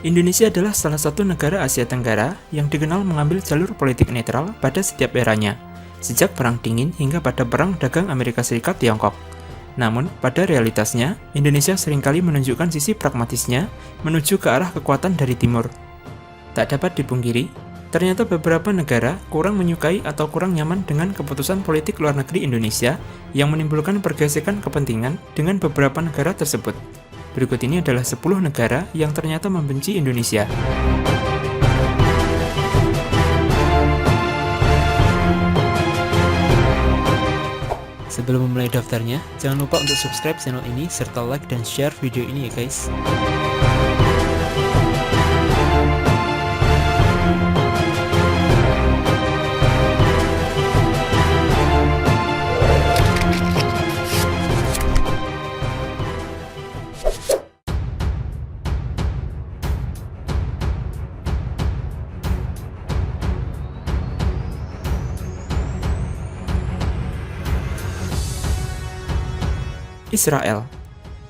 Indonesia adalah salah satu negara Asia Tenggara yang dikenal mengambil jalur politik netral pada setiap eranya, sejak Perang Dingin hingga pada Perang Dagang Amerika Serikat-Tiongkok. Namun, pada realitasnya, Indonesia seringkali menunjukkan sisi pragmatisnya menuju ke arah kekuatan dari timur. Tak dapat dipungkiri, ternyata beberapa negara kurang menyukai atau kurang nyaman dengan keputusan politik luar negeri Indonesia yang menimbulkan pergesekan kepentingan dengan beberapa negara tersebut. Berikut ini adalah 10 negara yang ternyata membenci Indonesia. Sebelum memulai daftarnya, jangan lupa untuk subscribe channel ini serta like dan share video ini ya guys. Israel.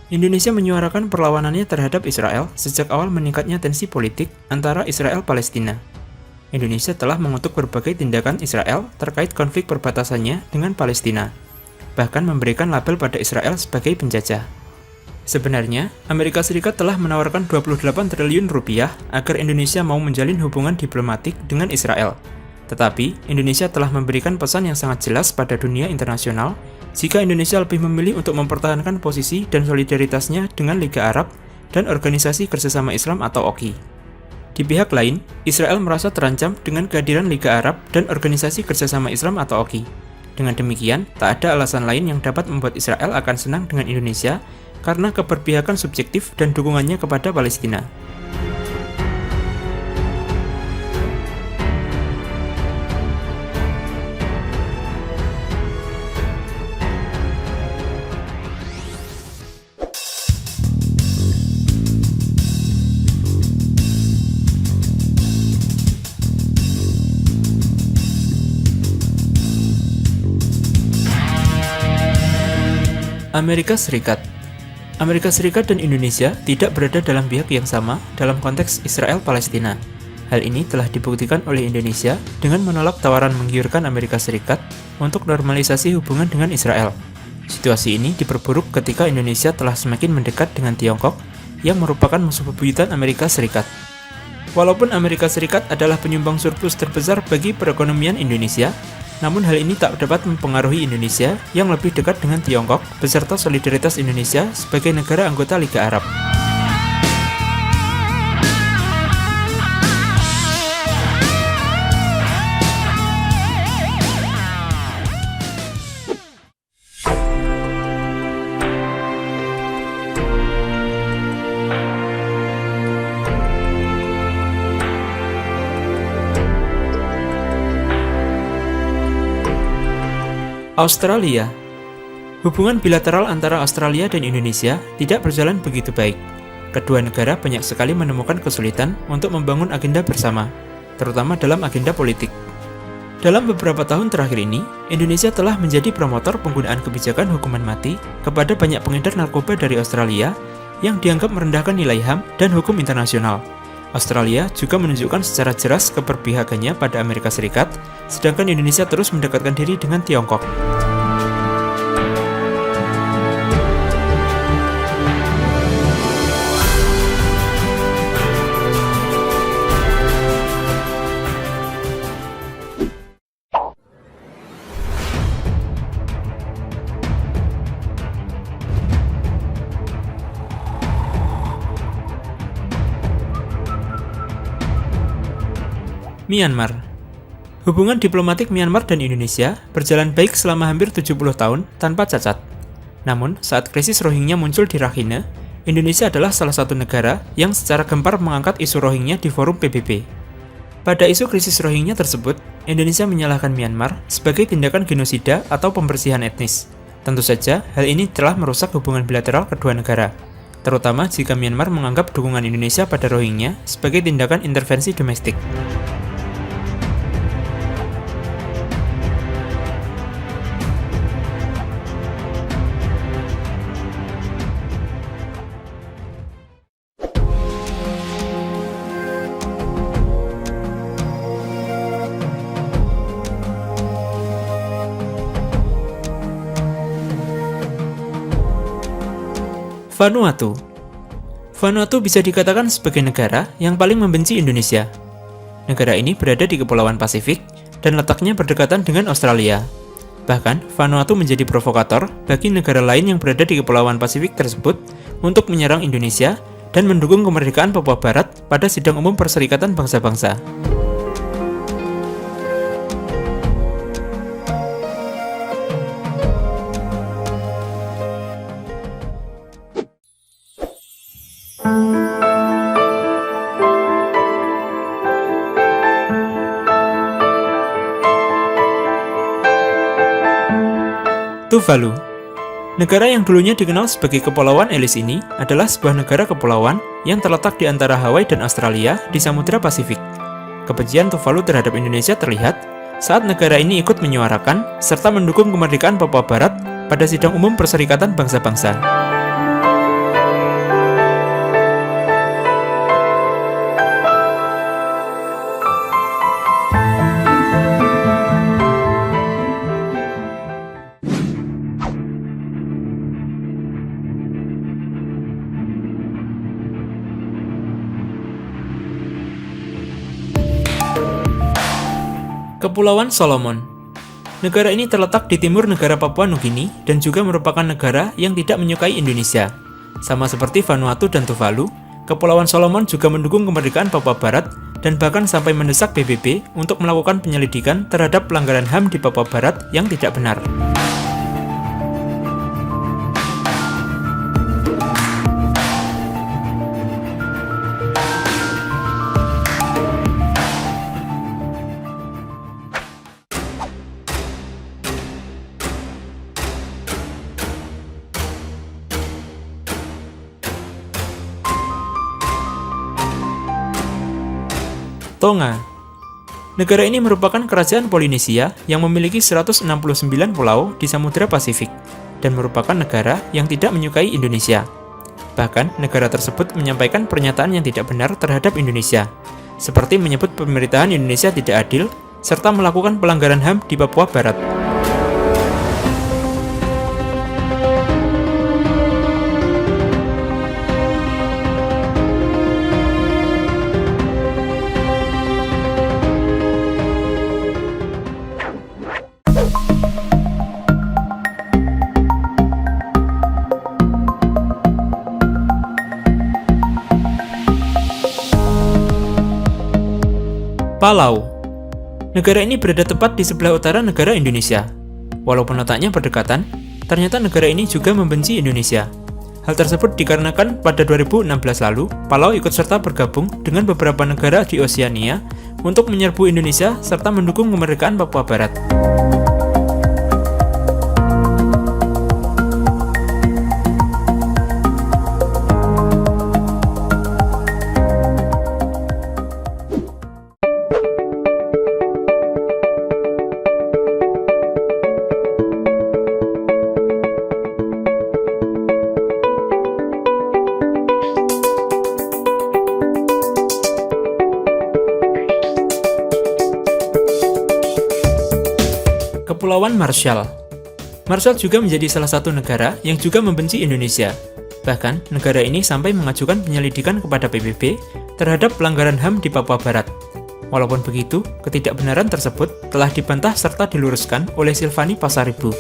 Indonesia menyuarakan perlawanannya terhadap Israel sejak awal meningkatnya tensi politik antara Israel-Palestina. Indonesia telah mengutuk berbagai tindakan Israel terkait konflik perbatasannya dengan Palestina, bahkan memberikan label pada Israel sebagai penjajah. Sebenarnya, Amerika Serikat telah menawarkan 28 triliun rupiah agar Indonesia mau menjalin hubungan diplomatik dengan Israel. Tetapi, Indonesia telah memberikan pesan yang sangat jelas pada dunia internasional jika Indonesia lebih memilih untuk mempertahankan posisi dan solidaritasnya dengan Liga Arab dan Organisasi Kerjasama Islam atau OKI. Di pihak lain, Israel merasa terancam dengan kehadiran Liga Arab dan Organisasi Kerjasama Islam atau OKI. Dengan demikian, tak ada alasan lain yang dapat membuat Israel akan senang dengan Indonesia karena keberpihakan subjektif dan dukungannya kepada Palestina. Amerika Serikat. Amerika Serikat dan Indonesia tidak berada dalam pihak yang sama dalam konteks Israel-Palestina. Hal ini telah dibuktikan oleh Indonesia dengan menolak tawaran menggiurkan Amerika Serikat untuk normalisasi hubungan dengan Israel. Situasi ini diperburuk ketika Indonesia telah semakin mendekat dengan Tiongkok yang merupakan musuh bebuyutan Amerika Serikat. Walaupun Amerika Serikat adalah penyumbang surplus terbesar bagi perekonomian Indonesia, namun hal ini tak dapat mempengaruhi Indonesia yang lebih dekat dengan Tiongkok beserta solidaritas Indonesia sebagai negara anggota Liga Arab. Australia. Hubungan bilateral antara Australia dan Indonesia tidak berjalan begitu baik. Kedua negara banyak sekali menemukan kesulitan untuk membangun agenda bersama, terutama dalam agenda politik. Dalam beberapa tahun terakhir ini, Indonesia telah menjadi promotor penggunaan kebijakan hukuman mati kepada banyak pengedar narkoba dari Australia yang dianggap merendahkan nilai HAM dan hukum internasional. Australia juga menunjukkan secara jelas keberpihakannya pada Amerika Serikat, sedangkan Indonesia terus mendekatkan diri dengan Tiongkok. Myanmar. Hubungan diplomatik Myanmar dan Indonesia berjalan baik selama hampir 70 tahun tanpa cacat. Namun, saat krisis Rohingya muncul di Rakhine, Indonesia adalah salah satu negara yang secara gempar mengangkat isu Rohingya di forum PBB. Pada isu krisis Rohingya tersebut, Indonesia menyalahkan Myanmar sebagai tindakan genosida atau pembersihan etnis. Tentu saja, hal ini telah merusak hubungan bilateral kedua negara, terutama jika Myanmar menganggap dukungan Indonesia pada Rohingya sebagai tindakan intervensi domestik. Vanuatu. Vanuatu bisa dikatakan sebagai negara yang paling membenci Indonesia. Negara ini berada di Kepulauan Pasifik dan letaknya berdekatan dengan Australia. Bahkan, Vanuatu menjadi provokator bagi negara lain yang berada di Kepulauan Pasifik tersebut untuk menyerang Indonesia dan mendukung kemerdekaan Papua Barat pada Sidang Umum Perserikatan Bangsa-Bangsa. Tuvalu. Negara yang dulunya dikenal sebagai Kepulauan Ellis ini adalah sebuah negara kepulauan yang terletak di antara Hawaii dan Australia di Samudra Pasifik. Kebencian Tuvalu terhadap Indonesia terlihat saat negara ini ikut menyuarakan serta mendukung kemerdekaan Papua Barat pada Sidang Umum Perserikatan Bangsa-Bangsa. Kepulauan Solomon. Negara ini terletak di timur negara Papua Nugini dan juga merupakan negara yang tidak menyukai Indonesia. Sama seperti Vanuatu dan Tuvalu, Kepulauan Solomon juga mendukung kemerdekaan Papua Barat dan bahkan sampai mendesak PBB untuk melakukan penyelidikan terhadap pelanggaran HAM di Papua Barat yang tidak benar. Tonga. Negara ini merupakan kerajaan Polinesia yang memiliki 169 pulau di Samudra Pasifik dan merupakan negara yang tidak menyukai Indonesia. Bahkan, negara tersebut menyampaikan pernyataan yang tidak benar terhadap Indonesia, seperti menyebut pemerintahan Indonesia tidak adil serta melakukan pelanggaran HAM di Papua Barat. Palau. Negara ini berada tepat di sebelah utara negara Indonesia. Walaupun letaknya berdekatan, ternyata negara ini juga membenci Indonesia. Hal tersebut dikarenakan pada 2016 lalu, Palau ikut serta bergabung dengan beberapa negara di Oseania untuk menyerbu Indonesia serta mendukung kemerdekaan Papua Barat. Kepulauan Marshall. Marshall juga menjadi salah satu negara yang juga membenci Indonesia. Bahkan, negara ini sampai mengajukan penyelidikan kepada PBB terhadap pelanggaran HAM di Papua Barat. Walaupun begitu, ketidakbenaran tersebut telah dibantah serta diluruskan oleh Silvani Pasaribu.